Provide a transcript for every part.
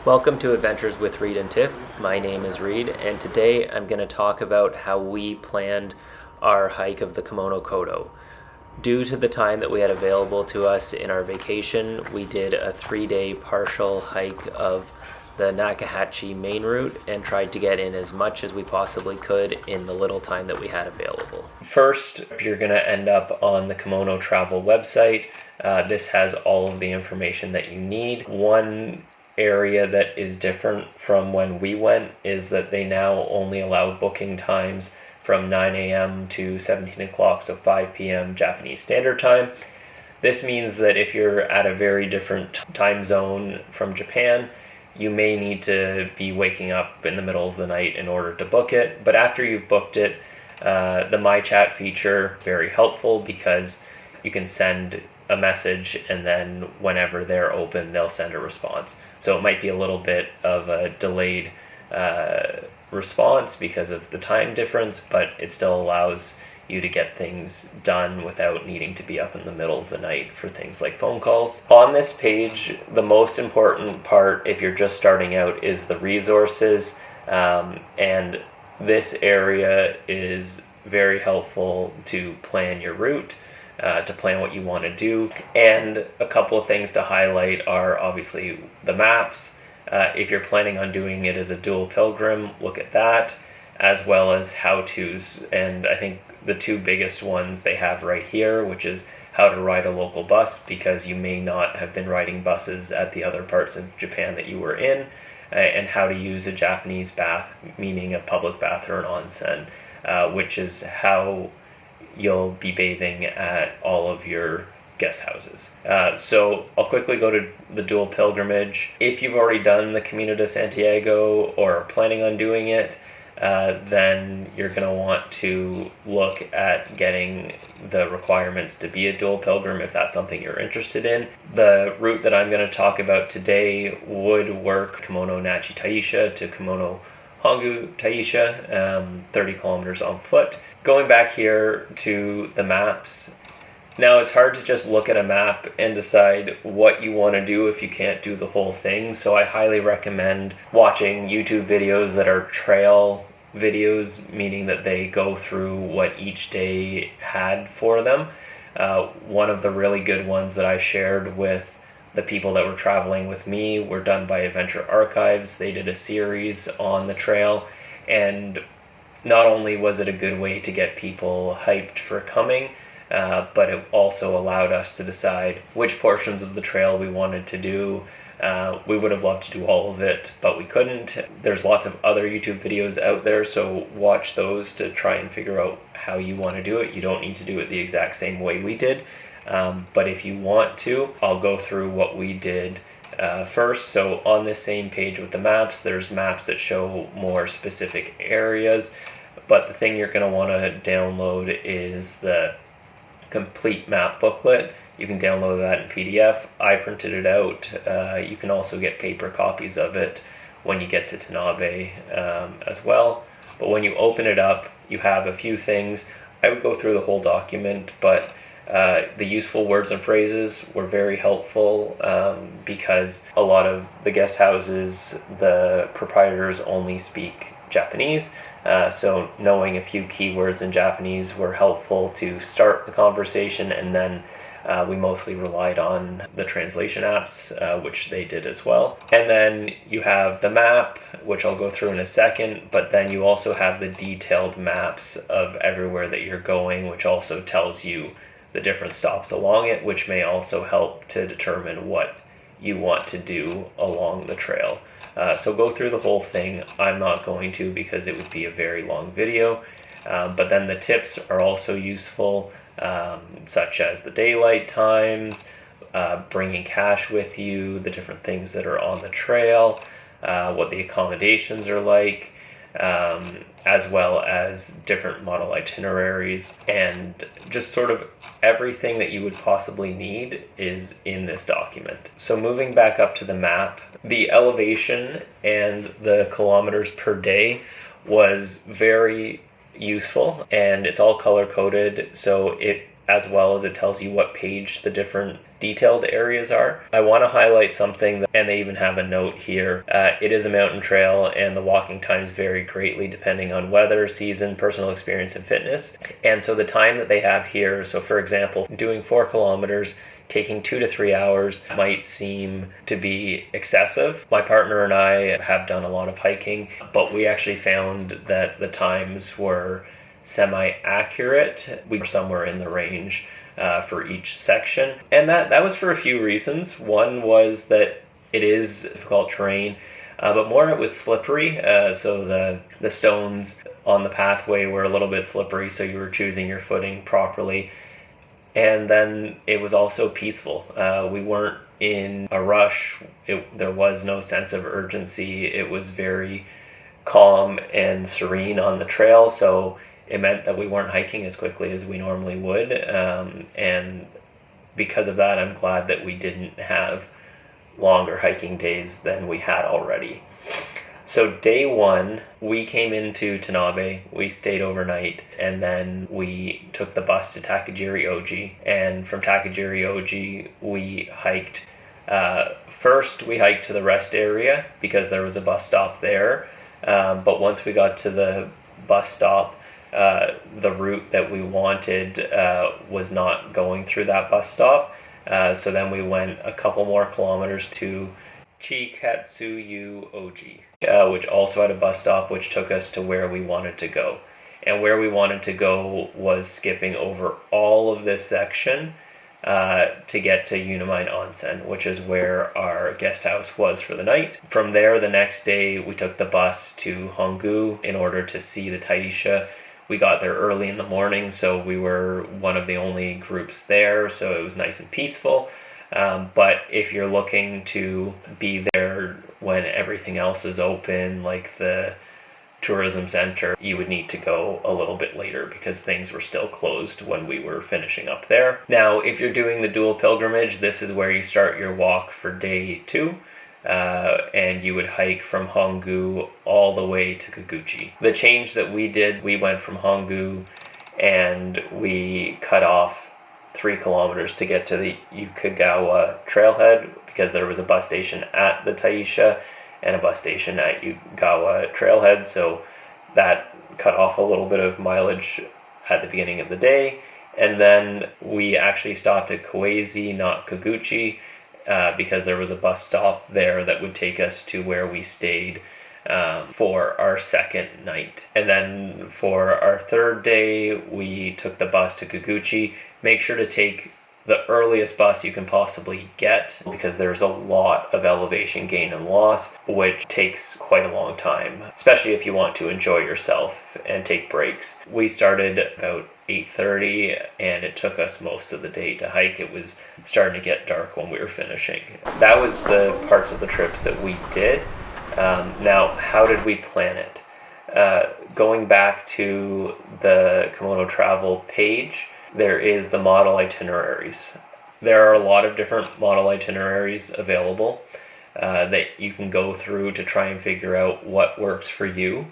Welcome to Adventures with Reid and Tiff. My name is Reid, and today I'm going to talk about how we planned our hike of the Kumano Kodo. Due to the time that we had available to us in our vacation, we did a 3-day partial hike of the Nakahechi Main Route and tried to get in as much as we possibly could in the little time that we had available. First, you're going to end up on the Kumano Travel website. This has all of the information that you need. One area that is different from when we went is that they now only allow booking times from 9 a.m. to 17 o'clock, so 5 p.m. Japanese Standard Time. This means that if you're at a very different time zone from Japan, you may need to be waking up in the middle of the night in order to book it. But after you've booked it, the My Chat feature is very helpful because you can send a message and then whenever they're open, they'll send a response. So it might be a little bit of a delayed response because of the time difference, but it still allows you to get things done without needing to be up in the middle of the night for things like phone calls. On this page, the most important part, if you're just starting out, is the resources, and this area is very helpful to plan your route, to plan what you want to do. And a couple of things to highlight are obviously the maps. If you're planning on doing it as a dual pilgrim, look at that, as well as how-tos. And I think the two biggest ones they have right here, which is how to ride a local bus, because you may not have been riding buses at the other parts of Japan that you were in, and how to use a Japanese bath, meaning a public bath or an onsen, which is how you'll be bathing at all of your guest houses. So I'll quickly go to the dual pilgrimage. If you've already done the Camino de Santiago or are planning on doing it, then you're going to want to look at getting the requirements to be a dual pilgrim if that's something you're interested in. The route that I'm going to talk about today would work Kumano Taisha to Kumano Hongu Taisha, 30 kilometers on foot. Going back here to the maps, now it's hard to just look at a map and decide what you want to do if you can't do the whole thing, so I highly recommend watching YouTube videos that are trail videos, meaning that they go through what each day had for them. One of the really good ones that I shared with the people that were traveling with me were done by Adventure Archives. They did a series on the trail, and not only was it a good way to get people hyped for coming, but it also allowed us to decide which portions of the trail we wanted to do. We would have loved to do all of it, but we couldn't. There's lots of other YouTube videos out there, so watch those to try and figure out how you want to do it. You don't need to do it the exact same way we did. But if you want to, I'll go through what we did first. So on this same page with the maps, there's maps that show more specific areas, but the thing you're going to want to download is the complete map booklet. You can download that in PDF. I printed it out. You can also get paper copies of it when you get to Tanabe as well. But when you open it up, you have a few things. I would go through the whole document, but the useful words and phrases were very helpful because a lot of the guest houses, the proprietors only speak Japanese, so knowing a few keywords in Japanese were helpful to start the conversation, and then we mostly relied on the translation apps, which they did as well. And then you have the map, which I'll go through in a second, but then you also have the detailed maps of everywhere that you're going, which also tells you the different stops along it, which may also help to determine what you want to do along the trail. So go through the whole thing. I'm not going to because it would be a very long video, but then the tips are also useful, such as the daylight times, bringing cash with you, the different things that are on the trail, what the accommodations are like, as well as different model itineraries, and just sort of everything that you would possibly need is in this document. So moving back up to the map, the elevation and the kilometers per day was very useful, and it's all color coded, so it as well as it tells you what page the different detailed areas are. I want to highlight something, and they even have a note here. It is a mountain trail, and the walking times vary greatly depending on weather, season, personal experience, and fitness. And so the time that they have here, so for example, doing 4 kilometers, taking 2 to 3 hours might seem to be excessive. My partner and I have done a lot of hiking, but we actually found that the times were semi-accurate. We were somewhere in the range for each section. And that was for a few reasons. One was that it is difficult terrain, but more it was slippery. So the stones on the pathway were a little bit slippery, so you were choosing your footing properly. And then it was also peaceful. We weren't in a rush. There was no sense of urgency. It was very calm and serene on the trail, so it meant that we weren't hiking as quickly as we normally would. And because of that, I'm glad that we didn't have longer hiking days than we had already. So day 1, we came into Tanabe, we stayed overnight, and then we took the bus to Takijiri-oji. And from Takijiri-oji, we hiked, first we hiked to the rest area because there was a bus stop there. But once we got to the bus stop, the route that we wanted was not going through that bus stop. So then we went a couple more kilometers to Chikatsuyu-oji, which also had a bus stop, which took us to where we wanted to go. And where we wanted to go was skipping over all of this section to get to Yunomine Onsen, which is where our guest house was for the night. From there, the next day, we took the bus to Hongu in order to see the Taisha. We got there early in the morning, so we were one of the only groups there, so it was nice and peaceful. But if you're looking to be there when everything else is open, like the tourism center, you would need to go a little bit later because things were still closed when we were finishing up there. Now, if you're doing the dual pilgrimage, this is where you start your walk for day 2. And you would hike from Hongu all the way to Koguchi. The change that we did, we went from Hongu and we cut off 3 kilometers to get to the Ukegawa Trailhead because there was a bus station at the Taisha and a bus station at Ukegawa Trailhead, so that cut off a little bit of mileage at the beginning of the day. And then we actually stopped at Kowaze, not Koguchi, because there was a bus stop there that would take us to where we stayed for our second night. And then for our third day, we took the bus to Koguchi. Make sure to take the earliest bus you can possibly get because there's a lot of elevation gain and loss, which takes quite a long time, especially if you want to enjoy yourself and take breaks. We started about 8:30 and it took us most of the day to hike. It was starting to get dark when we were finishing. That was the parts of the trips that we did. Now, how did we plan it? Going back to the Kumano Travel page, there is the model itineraries. There are a lot of different model itineraries available that you can go through to try and figure out what works for you.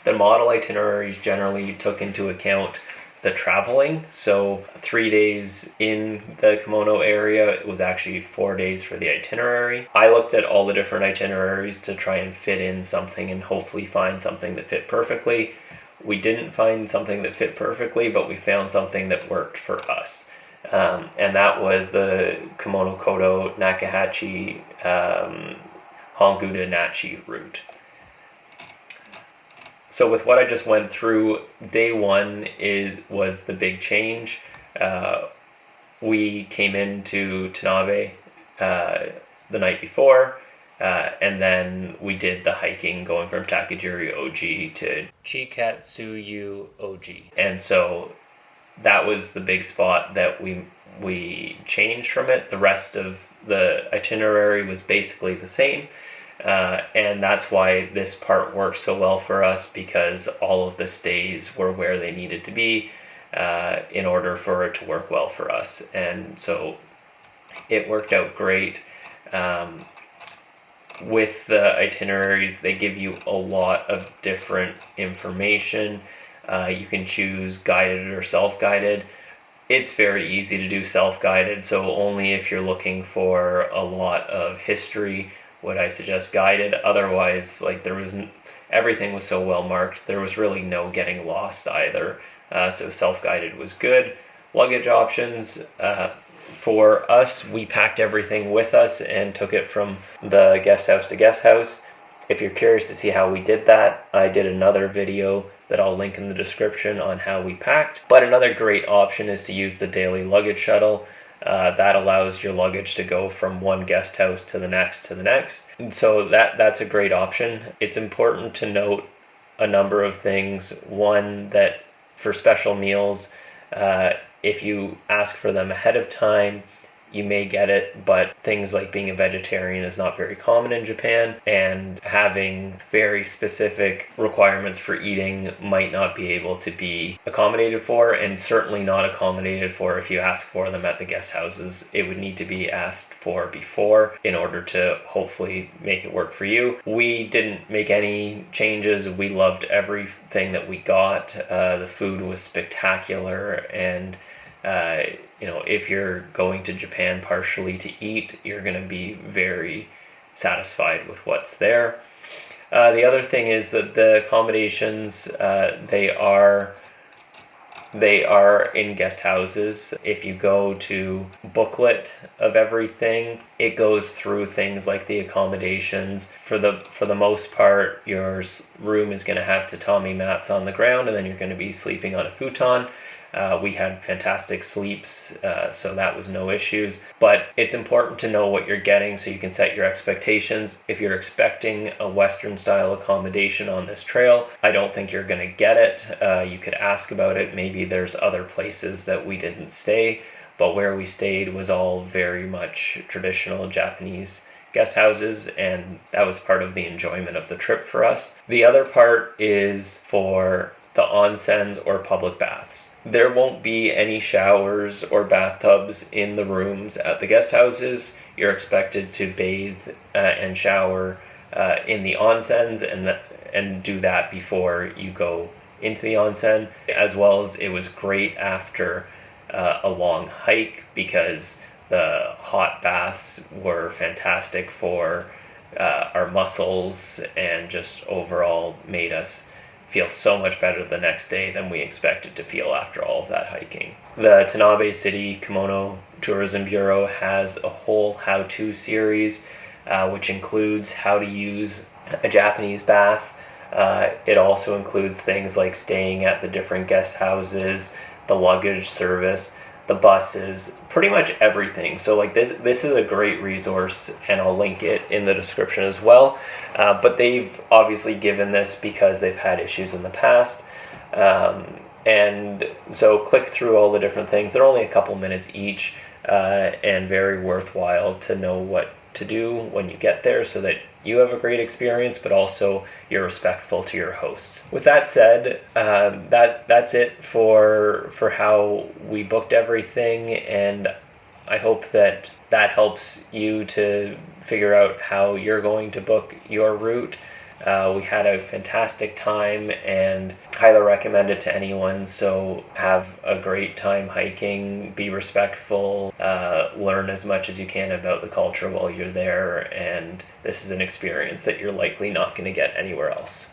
The model itineraries generally took into account the traveling. So 3 days in the Kumano area, it was actually 4 days for the itinerary. I looked at all the different itineraries to try and fit in something and hopefully find something that fit perfectly. We didn't find something that fit perfectly, but we found something that worked for us. And that was the Kumano Kodo Nakahechi Hongu to Nachi route. So with what I just went through, day 1 was the big change. We came into Tanabe the night before, and then we did the hiking going from Takijiri-oji to Chikatsuyu-oji. And so that was the big spot that we changed from it. The rest of the itinerary was basically the same. And that's why this part worked so well for us, because all of the stays were where they needed to be in order for it to work well for us. And so it worked out great. With the itineraries, they give you a lot of different information. You can choose guided or self-guided. It's very easy to do self-guided, so only if you're looking for a lot of history would I suggest guided. Otherwise, like everything was so well marked, there was really no getting lost either. So self-guided was good. Luggage options, for us, we packed everything with us and took it from the guest house to guest house. If you're curious to see how we did that, I did another video that I'll link in the description on how we packed. But another great option is to use the daily luggage shuttle. That allows your luggage to go from one guest house to the next. And so that's a great option. It's important to note a number of things. One, that for special meals, if you ask for them ahead of time, you may get it, but things like being a vegetarian is not very common in Japan, and having very specific requirements for eating might not be able to be accommodated for, and certainly not accommodated for if you ask for them at the guest houses. It would need to be asked for before in order to hopefully make it work for you. We didn't make any changes. We loved everything that we got. The food was spectacular, and if you're going to Japan partially to eat, you're going to be very satisfied with what's there. The other thing is that the accommodations, they are in guest houses. If you go to booklet of everything, it goes through things like the accommodations. For the most part, your room is going to have tatami mats on the ground, and then you're going to be sleeping on a futon. We had fantastic sleeps, so that was no issues. But it's important to know what you're getting so you can set your expectations. If you're expecting a Western-style accommodation on this trail, I don't think you're going to get it. You could ask about it. Maybe there's other places that we didn't stay, but where we stayed was all very much traditional Japanese guest houses, and that was part of the enjoyment of the trip for us. The other part is for the onsens or public baths. There won't be any showers or bathtubs in the rooms at the guest houses. You're expected to bathe and shower in the onsens and do that before you go into the onsen. As well as, it was great after a long hike because the hot baths were fantastic for our muscles and just overall made us feel so much better the next day than we expected to feel after all of that hiking. The Tanabe City Kimono Tourism Bureau has a whole how-to series, which includes how to use a Japanese bath. It also includes things like staying at the different guest houses, the luggage service, the buses, pretty much everything. So like this is a great resource, and I'll link it in the description as well. But they've obviously given this because they've had issues in the past. And so click through all the different things. They're only a couple minutes each, and very worthwhile to know what to do when you get there so that you have a great experience, but also you're respectful to your hosts. With that said, that's it for how we booked everything, and I hope that helps you to figure out how you're going to book your route. We had a fantastic time and highly recommend it to anyone. So have a great time hiking, be respectful, learn as much as you can about the culture while you're there, and this is an experience that you're likely not going to get anywhere else.